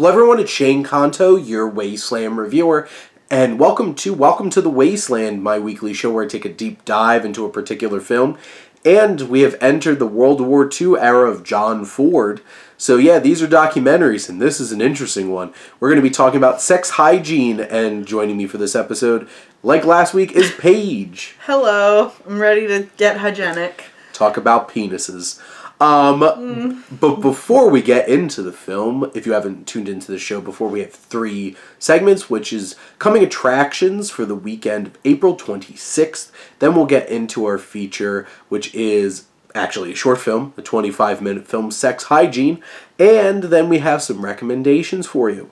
Hello everyone, it's Shane Kanto, your Wasteland Reviewer, and welcome to The Wasteland, my weekly show where I take a deep dive into a particular film. And we have entered the World War II era of John Ford. So yeah, these are documentaries, and this is an interesting one. We're going to be talking about sex hygiene, and joining me for this episode, like last week, is Paige. Hello, I'm ready to get hygienic. Talk about penises. But before we get into the film, if you haven't tuned into the show before, we have 3 segments, which is coming attractions for the weekend of April 26th. Then we'll get into our feature, which is actually a short film, a 25-minute film, Sex Hygiene. And then we have some recommendations for you.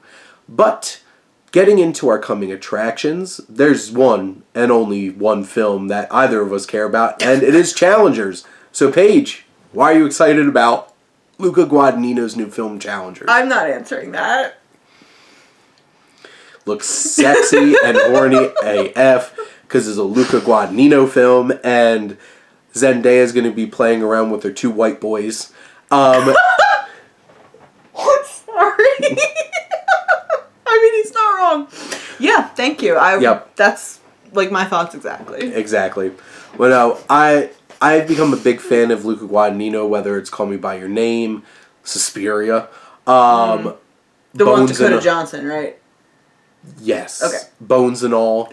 But getting into our coming attractions, there's one and only one film that either of us care about, and it is Challengers. So Paige, why are you excited about Luca Guadagnino's new film, Challengers? I'm not answering that. Looks sexy and horny AF because it's a Luca Guadagnino film, and Zendaya's going to be playing around with her 2 white boys. Sorry. I mean, he's not wrong. Yeah, thank you. Yep. That's like my thoughts exactly. Exactly. Well, no, I've become a big fan of Luca Guadagnino, whether it's Call Me By Your Name, Suspiria. The one with Dakota and Johnson, right? Yes. Okay. Bones and All.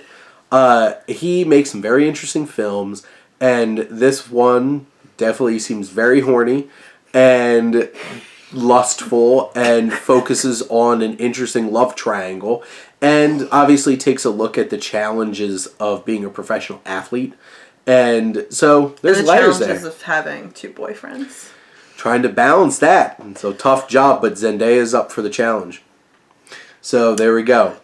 He makes some very interesting films, and this one definitely seems very horny and lustful and focuses on an interesting love triangle, and obviously takes a look at the challenges of being a professional athlete. And so there's layers there. And the challenges of having 2 boyfriends. Trying to balance that. And so tough job, but Zendaya's up for the challenge. So there we go.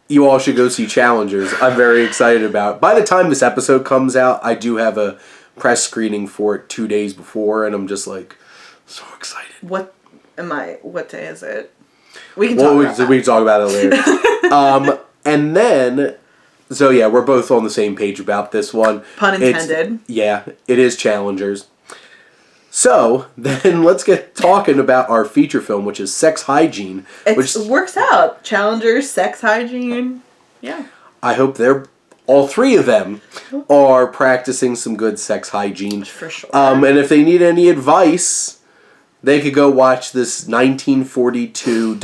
You all should go see Challengers. I'm very excited about it. By the time this episode comes out, I do have a press screening for it 2 days before, and I'm just like so excited. What day is it? We can talk about that. We can talk about it later. And then, so yeah, we're both on the same page about this one. Pun intended. It is Challengers. So, then let's get talking about our feature film, which is Sex Hygiene. It works out. Challengers, Sex Hygiene. Yeah. I hope all 3 of them are practicing some good sex hygiene. For sure. And if they need any advice, they could go watch this 1942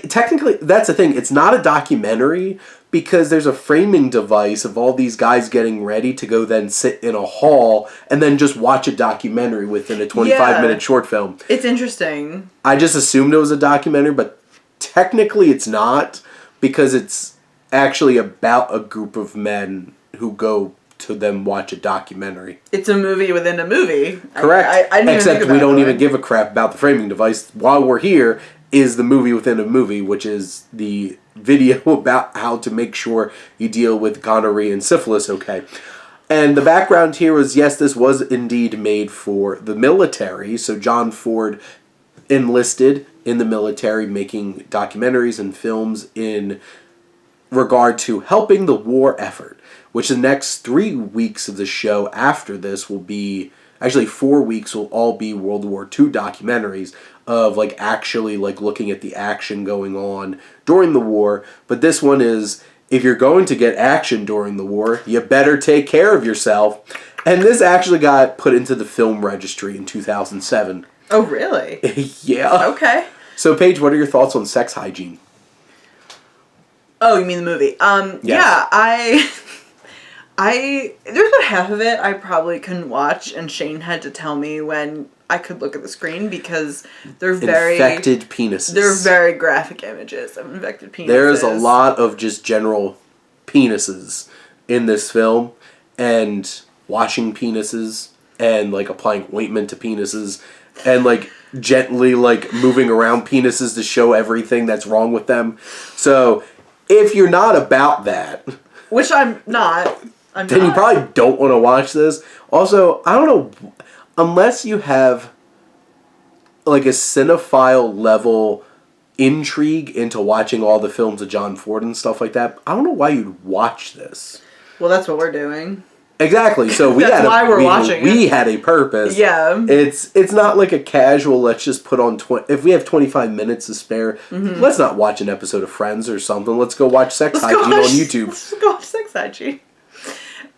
technically, that's the thing. It's not a documentary because there's a framing device of all these guys getting ready to go then sit in a hall and then just watch a documentary within a 25-minute short film. It's interesting. I just assumed it was a documentary, but technically it's not, because it's actually about a group of men who go to then watch a documentary. It's a movie within a movie. Correct. I didn't Except even think we don't about even give a crap about the framing device. While we're here is the movie within a movie, which is the video about how to make sure you deal with gonorrhea and syphilis okay. And the background here was, yes, this was indeed made for the military. So John Ford enlisted in the military, making documentaries and films in regard to helping the war effort, which the next 3 weeks of the show after this will be, actually 4 weeks will all be World War II documentaries of actually looking at the action going on during the war. But this one is, if you're going to get action during the war, you better take care of yourself. And this actually got put into the film registry in 2007. Oh, really? Yeah. Okay. So Paige, what are your thoughts on Sex Hygiene? Oh, you mean the movie? Yes. Yeah, there's about half of it I probably couldn't watch, and Shane had to tell me when I could look at the screen because they're very infected penises. They're very graphic images of infected penises. There's a lot of just general penises in this film, and washing penises, and applying ointment to penises, and gently moving around penises to show everything that's wrong with them. So if you're not about that, which I'm not. Then you probably don't want to watch this. Also, I don't know, unless you have a cinephile level intrigue into watching all the films of John Ford and stuff like that, I don't know why you'd watch this. Well, that's what we're doing. Exactly. So we That's why we're watching we it. had a purpose. Yeah. It's not like a casual, let's just put on if we have 25 minutes to spare, let's not watch an episode of Friends or something. Let's go watch Hygiene on YouTube. Let's go watch Sex Hygiene.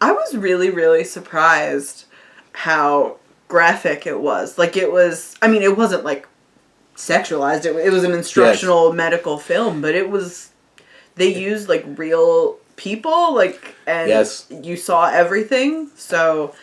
I was really, really surprised how graphic it was. Like, it was, I mean, it wasn't like sexualized. It was an instructional medical film, but it was, they used like real people, like, and you saw everything. So,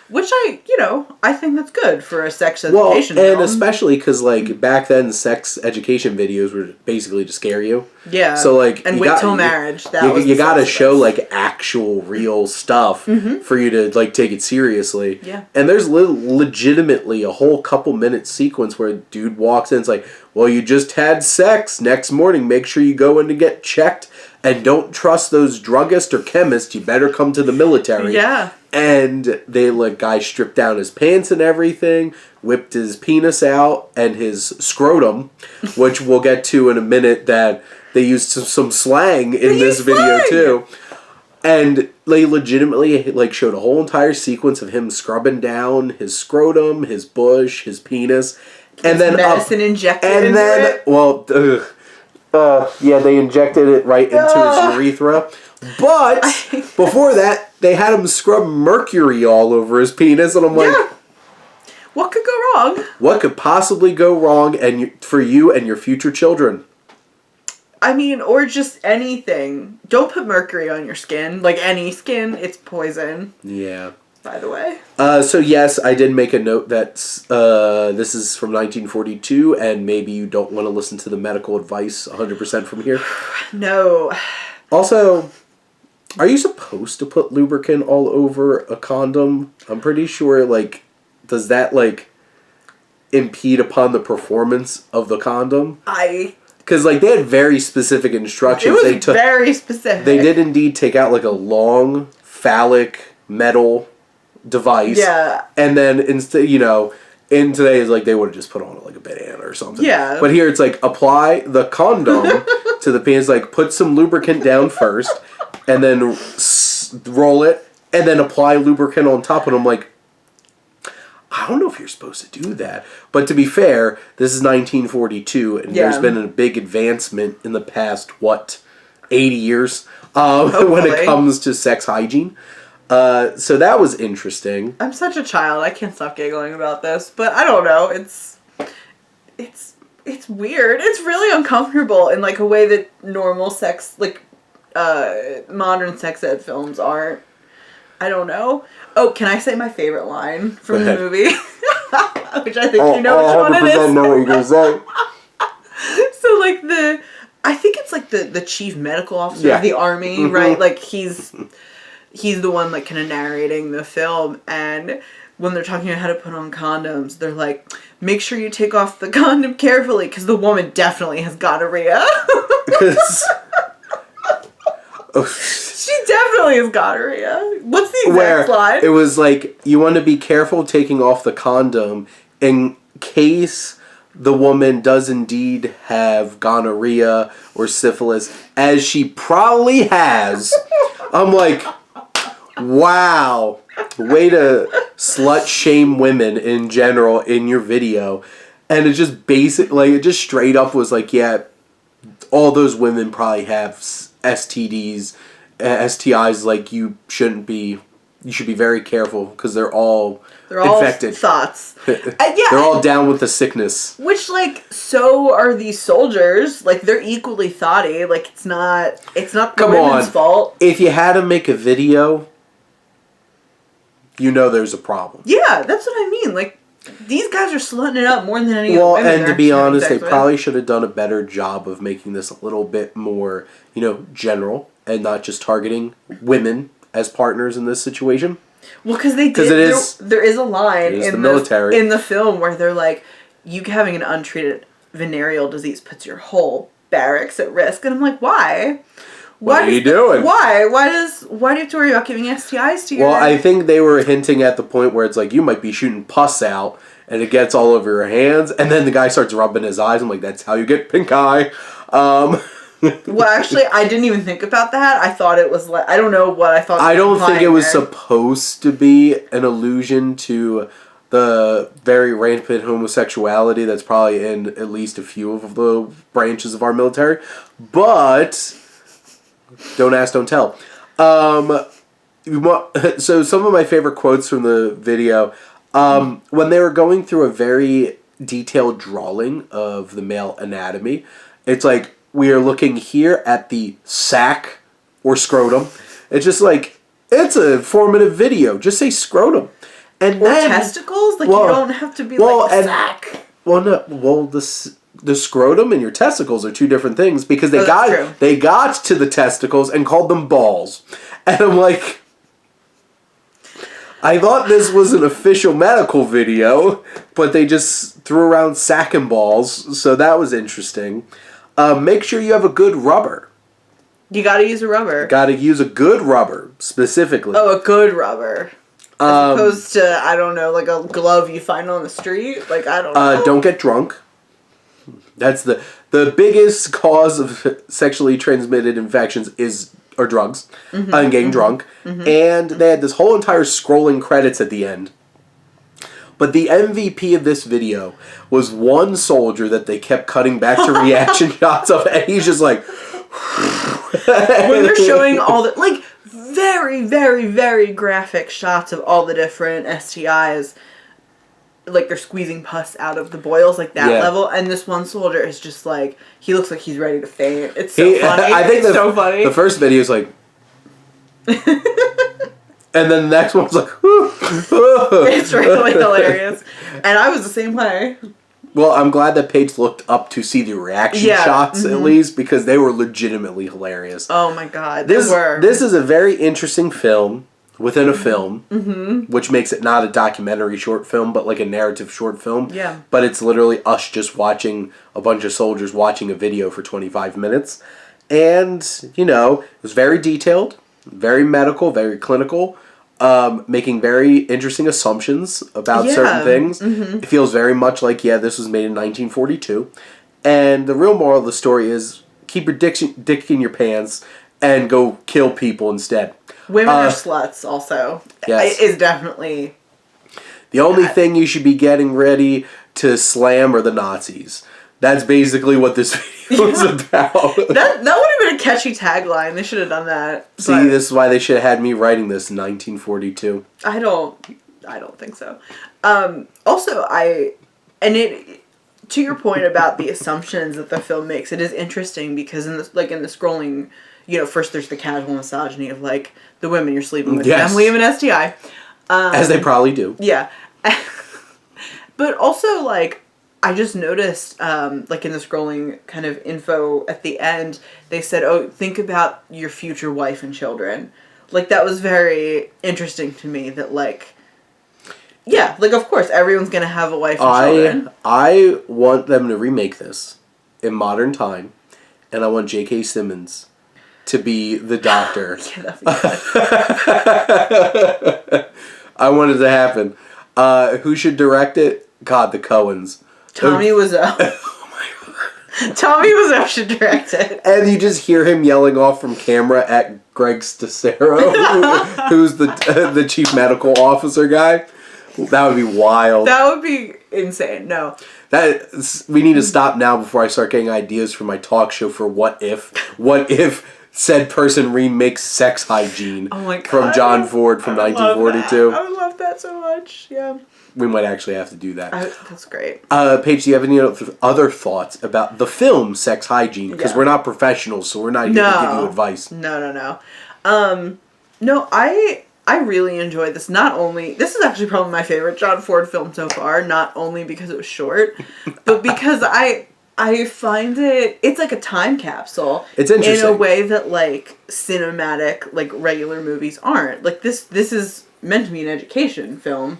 which I think that's good for a sex education film. And especially because, like, back then, sex education videos were basically to scare you. Yeah. So, like, and wait till marriage. You got to show, like, actual, real stuff for you to, like, take it seriously. Yeah. And there's legitimately a whole couple-minute sequence where a dude walks in and it's like, well, you just had sex. Next morning, make sure you go in to get checked. And don't trust those druggists or chemists. You better come to the military. Yeah. And guy stripped down his pants and everything, whipped his penis out and his scrotum, which we'll get to in a minute. That they used some slang in this video too. And they legitimately showed a whole entire sequence of him scrubbing down his scrotum, his bush, his penis, and then medicine injected and into then it. They injected it right into his urethra. But before that, they had him scrub mercury all over his penis, and I'm like, what could go wrong? What could possibly go wrong for you and your future children? I mean, or just anything. Don't put mercury on your skin. Like, any skin, it's poison. Yeah. By the way. So yes, I did make a note that this is from 1942, and maybe you don't want to listen to the medical advice 100% from here. No. Also, are you supposed to put lubricant all over a condom? I'm pretty sure, does that, impede upon the performance of the condom? Because, they had very specific instructions. It was very specific. They did indeed take out, a long, phallic, metal device. Yeah. And then, instead, in today's, they would have just put on, a banana or something. Yeah. But here, it's, apply the condom to the penis. Put some lubricant down first, and then roll it, and then apply lubricant on top. And I'm like, I don't know if you're supposed to do that. But to be fair, this is 1942, and there's been a big advancement in the past, 80 years when it comes to sex hygiene. So that was interesting. I'm such a child. I can't stop giggling about this. But I don't know. It's weird. It's really uncomfortable in, a way that normal sex, modern sex ed films aren't. I don't know. Oh, can I say my favorite line from the movie? Which I think you know which one it is. I know what you're going to say. So, I think it's, the chief medical officer of the army, right? He's the one, kind of narrating the film, and when they're talking about how to put on condoms, they're like, make sure you take off the condom carefully, because the woman definitely has gonorrhea. She definitely has gonorrhea. What's the exact line? It was you want to be careful taking off the condom in case the woman does indeed have gonorrhea or syphilis, as she probably has. I'm like, wow. Way to slut shame women in general in your video. And it just it just straight up was all those women probably have STDs, STIs. You shouldn't be. You should be very careful because they're all infected. Thoughts. They're all down with the sickness. Which, so are these soldiers. They're equally thoughty. It's not the women's fault. If you had to make a video, there's a problem. Yeah, that's what I mean. These guys are slutting it up more than any other women. Well, and to be honest, they probably should have done a better job of making this a little bit more, general and not just targeting women as partners in this situation. Well, because they did. There is a line in the film where they're like, "You having an untreated venereal disease puts your whole barracks at risk," and I'm like, "Why? What are you doing? Why? Why do you have to worry about giving STIs to your?" Well, I think they were hinting at the point where it's you might be shooting pus out and it gets all over your hands, and then the guy starts rubbing his eyes. I'm like, that's how you get pink eye. Well, actually, I didn't even think about that. I thought it was like, I don't know what I thought. I don't think it was there. supposed to be an allusion to the very rampant homosexuality that's probably in at least a few of the branches of our military. But don't ask, don't tell. So some of my favorite quotes from the video, when they were going through a very detailed drawing of the male anatomy, it's like, we are looking here at the sac or scrotum. It's just like, it's a formative video. Just say scrotum. And or then, testicles? Like, you don't have to be like a sac. Well, no. Well, the scrotum and your testicles are two different things, because they true. got to the testicles and called them balls. And I'm like, I thought this was an official medical video, but they just threw around sack and balls, so that was interesting. Make sure you have a good rubber. You gotta use a rubber. Gotta use a good rubber, specifically. Oh, a good rubber. As opposed to, I don't know, like a glove you find on the street. Like, I don't know. Don't get drunk. That's the biggest cause of sexually transmitted infections are drugs. And getting drunk. And they had this whole entire scrolling credits at the end. But the MVP of this video was one soldier that they kept cutting back to reaction shots of, and he's just like... when they're showing all the, like, very, very, very graphic shots of all the different STIs, like they're squeezing pus out of the boils, like that level, and this one soldier is just like, he looks like he's ready to faint. It's so funny. I think it's so funny. The first video is like... And then the next one's like... It's really hilarious. And I was the same way. Well, I'm glad that Paige looked up to see the reaction shots, at least, because they were legitimately hilarious. Oh my god, they were. This is a very interesting film within a film, which makes it not a documentary short film, but like a narrative short film. Yeah. But it's literally us just watching a bunch of soldiers watching a video for 25 minutes. And, you know, it was very detailed, very medical, very clinical. Making very interesting assumptions about certain things. It feels very much like, this was made in 1942. And the real moral of the story is, keep your dick in your pants and go kill people instead. Women are sluts, also. Yes. Is definitely... The only thing you should be getting ready to slam are the Nazis. That's basically what this video is about. That would have been a catchy tagline. They should have done that. See, this is why they should have had me writing this in 1942. I don't think so. Also, to your point about the assumptions that the film makes, it is interesting because in the scrolling, you know, first there's the casual misogyny of like the women you're sleeping with, family of an STI, as they probably do. Yeah, but also like. I just noticed, like in the scrolling kind of info at the end, they said, oh, think about your future wife and children. Like, that was very interesting to me that, like, like, of course, everyone's going to have a wife and children. I want them to remake this in modern time, and I want J.K. Simmons to be the doctor. That'd be good. I want it to happen. Who should direct it? God, the Coens. Tommy Wiseau. Oh my god. Tommy Wiseau should direct it. And you just hear him yelling off from camera at Greg Stacero, who's the chief medical officer guy. That would be wild. That would be insane. No. We need to stop now before I start getting ideas for my talk show for What If. What if said person remakes Sex Hygiene from John Ford from 1942? I would love that so much. Yeah. We might actually have to do that. That's great. Paige, do you have any other thoughts about the film Sex Hygiene? Because we're not professionals, so we're not here to give you advice. No. No, I really enjoyed this. This is actually probably my favorite John Ford film so far, not only because it was short, but because I find it's like a time capsule. It's interesting. In a way that, like, cinematic, like, regular movies aren't. Like, this is meant to be an education film.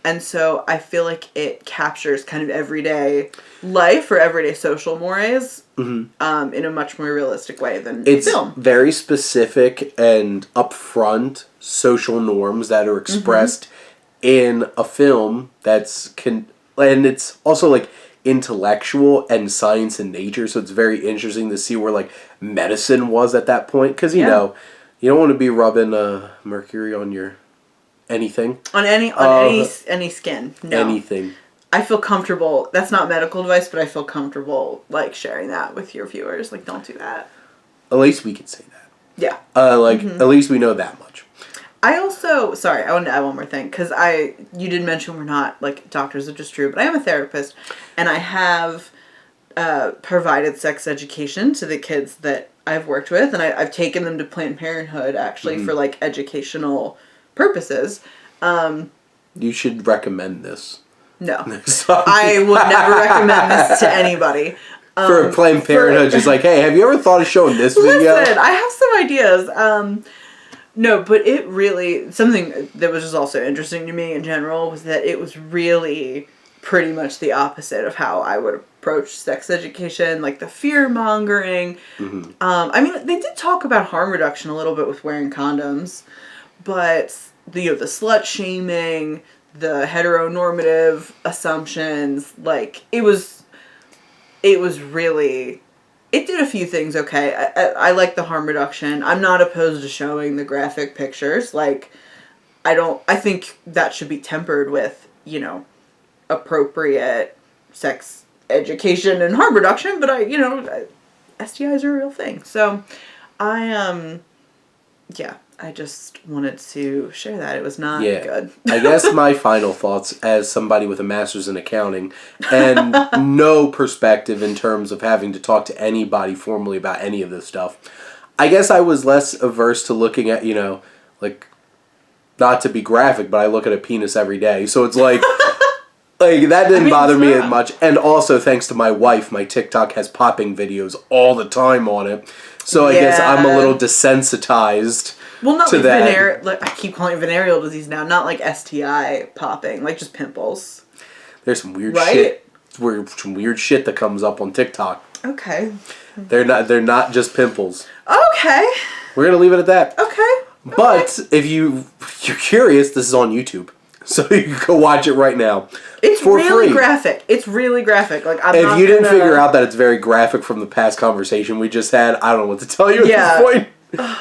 And so I feel like it captures kind of everyday life or everyday social mores in a much more realistic way than film. It's very specific and upfront social norms that are expressed in a film and it's also like intellectual and science and nature, so it's very interesting to see where like medicine was at that point, because you know you don't want to be rubbing mercury on your anything on any skin. No. Anything. I feel comfortable. That's not medical advice, but I feel comfortable like sharing that with your viewers. Like, don't do that. At least we can say that. Yeah. At least we know that much. I also, sorry, I want to add one more thing, because you did mention we're not, like, doctors, which is true, but I am a therapist, and I have provided sex education to the kids that I've worked with, and I've taken them to Planned Parenthood, actually, for, like, educational purposes. You should recommend this. No. I would never recommend this to anybody. For Planned Parenthood, just like, hey, have you ever thought of showing this video? Listen, I have some ideas. No, but it really, something that was just also interesting to me in general was that it was really pretty much the opposite of how I would approach sex education, like the fear-mongering. I mean, they did talk about harm reduction a little bit with wearing condoms, but the slut-shaming, the heteronormative assumptions, like, it was really... It did a few things okay. I like the harm reduction. I'm not opposed to showing the graphic pictures. Like, I think that should be tempered with, appropriate sex education and harm reduction, but STIs are a real thing. So, I just wanted to share that. It was not good. I guess my final thoughts as somebody with a master's in accounting and no perspective in terms of having to talk to anybody formally about any of this stuff. I guess I was less averse to looking at, like, not to be graphic, but I look at a penis every day. So it's like, that didn't bother me as much. And also, thanks to my wife, my TikTok has popping videos all the time on it. So I guess I'm a little desensitized. Well, not like venereal. Like, I keep calling it venereal disease now. Not like STI popping, like just pimples. There's some weird shit. Some weird shit that comes up on TikTok. Okay. They're not just pimples. Okay. We're gonna leave it at that. Okay. But if you're curious, this is on YouTube, so you can go watch it right now. It's for really free. Graphic. It's really graphic. Like, if you didn't figure out that it's very graphic from the past conversation we just had, I don't know what to tell you at this point.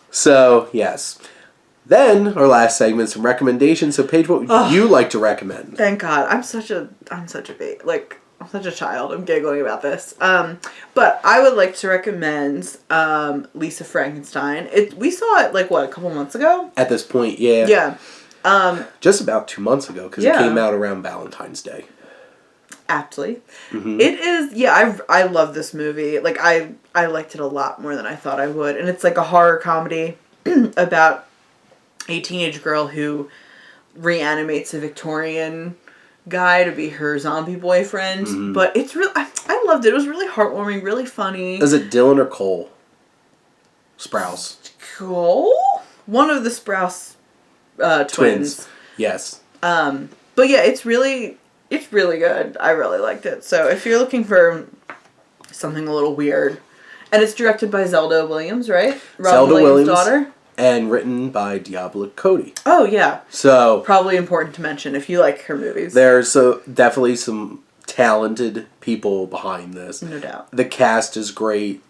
So, yes. Then, our last segment, some recommendations. So, Paige, what would you like to recommend? Thank God. I'm such a baby. Like, I'm such a child. I'm giggling about this. But I would like to recommend Lisa Frankenstein. We saw it, like, a couple months ago? At this point, yeah. Yeah. Just about 2 months ago, because it came out around Valentine's Day. Aptly. It is, I love this movie. Like, I liked it a lot more than I thought I would. And it's like a horror comedy about a teenage girl who reanimates a Victorian guy to be her zombie boyfriend. But it's real. I loved it. It was really heartwarming, really funny. Is it Dylan or Cole Sprouse? Cole? One of the Sprouse twins. Yes. But yeah, it's really good. I really liked it. So if you're looking for something a little weird, and it's directed by Zelda Williams, right? Zelda Williams' daughter. And written by Diablo Cody. Oh, yeah. So probably important to mention if you like her movies. There's definitely some talented people behind this. No doubt. The cast is great.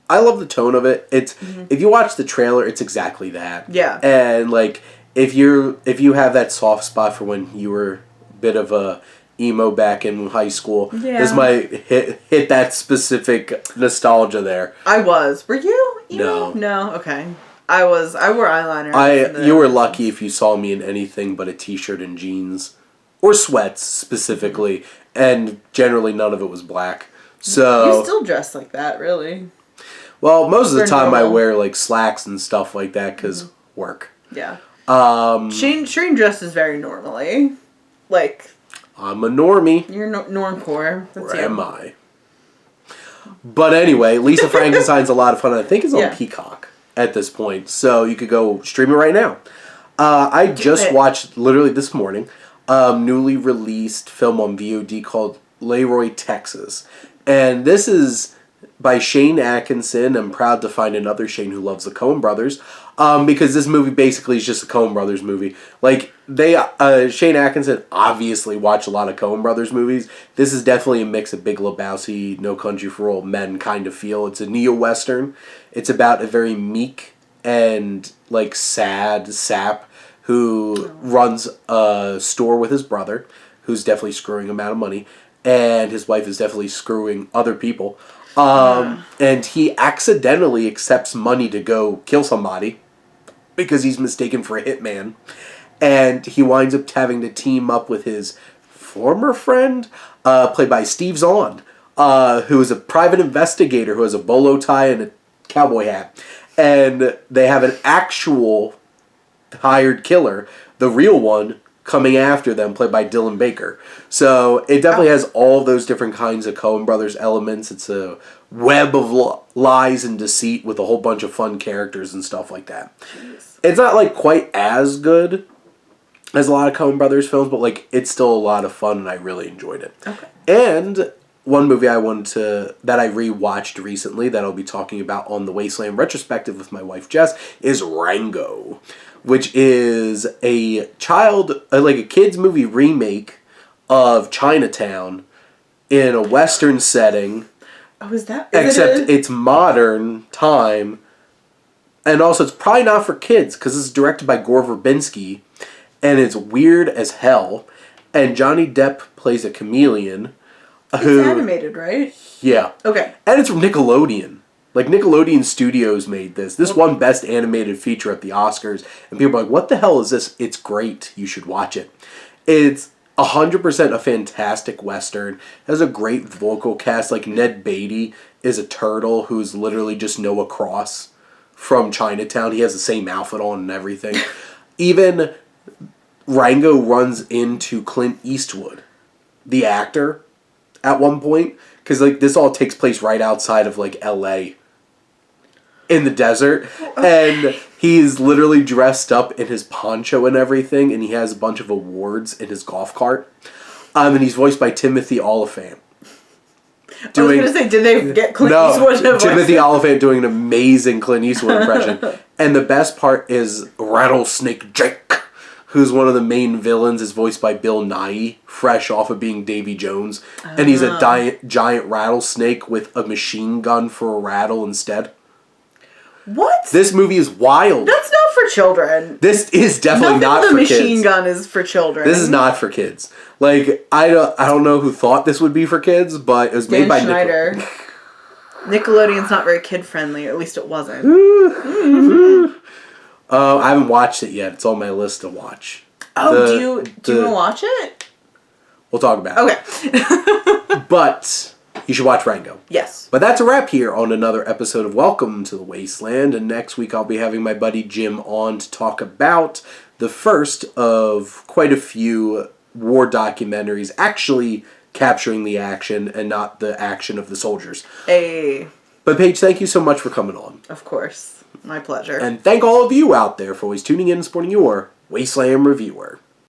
I love the tone of it. It's if you watch the trailer, it's exactly that. Yeah. And like if you have that soft spot for when you were a bit of a emo back in high school, this might hit that specific nostalgia there. I was. Were you No. emo? No. Okay. I wore eyeliner. You were lucky if you saw me in anything but a t-shirt and jeans. Or sweats, specifically. And generally none of it was black. So you still dress like that, really. Well, most of the time I wear like slacks and stuff like that because work. Yeah. Shane dresses very normally. Like... I'm a normie. You're normcore. Or am I? But anyway, Lisa Frankenstein's a lot of fun. I think it's on Peacock at this point. So you could go stream it right now. I just watched, literally this morning, newly released film on VOD called LaRoy, Texas. And this is by Shane Atkinson. I'm proud to find another Shane who loves the Coen brothers. Because this movie basically is just a Coen brothers movie. Like, Shane Atkinson obviously watched a lot of Coen brothers movies. This is definitely a mix of Big Lebowski, No Country for Old Men kind of feel. It's a neo-western. It's about a very meek and, like, sad sap who runs a store with his brother, who's definitely screwing him out of money, and his wife is definitely screwing other people. And he accidentally accepts money to go kill somebody because he's mistaken for a hitman. And he winds up having to team up with his former friend, played by Steve Zahn, who is a private investigator who has a bolo tie and a cowboy hat. And they have an actual hired killer, the real one, coming after them, played by Dylan Baker. So it definitely has all those different kinds of Coen Brothers elements. It's a web of lies and deceit with a whole bunch of fun characters and stuff like that. Jeez. It's not like quite as good as a lot of Coen Brothers films, but like it's still a lot of fun and I really enjoyed it. Okay. And one movie that I rewatched recently that I'll be talking about on the Wasteland retrospective with my wife Jess is Rango, which is a kid's movie remake of Chinatown in a Western setting. Oh, is that? Except it's modern time. And also, it's probably not for kids, because it's directed by Gore Verbinski, and it's weird as hell. And Johnny Depp plays a chameleon. It's animated, right? Yeah. Okay. And it's from Nickelodeon. Like, Nickelodeon Studios made this. This won Best Animated Feature at the Oscars. And people are like, what the hell is this? It's great. You should watch it. It's 100% a fantastic Western. It has a great vocal cast. Like, Ned Beatty is a turtle who's literally just Noah Cross from Chinatown. He has the same outfit on and everything. Even Rango runs into Clint Eastwood, the actor, at one point. Because, like, this all takes place right outside of, like, L.A., in the desert, and he's literally dressed up in his poncho and everything, and he has a bunch of awards in his golf cart. And he's voiced by Timothy Olyphant. I was going to say, did they get Clint Eastwood to voice Timothy Olyphant doing an amazing Clint Eastwood impression. And the best part is Rattlesnake Jake, who's one of the main villains, is voiced by Bill Nighy, fresh off of being Davy Jones. And he's a giant rattlesnake with a machine gun for a rattle instead. What? This movie is wild. That's not for children. This is definitely not for kids. The machine gun is for children. This is not for kids. Like, I don't know who thought this would be for kids, but it was made by Schneider. Nickelodeon's not very kid friendly, or at least it wasn't. I haven't watched it yet. It's on my list to watch. Oh, do you want to watch it? We'll talk about it. Okay. But you should watch Rango. Yes. But that's a wrap here on another episode of Welcome to the Wasteland. And next week I'll be having my buddy Jim on to talk about the first of quite a few war documentaries actually capturing the action and not the action of the soldiers. Hey. But Paige, thank you so much for coming on. Of course. My pleasure. And thank all of you out there for always tuning in and supporting your Wasteland Reviewer.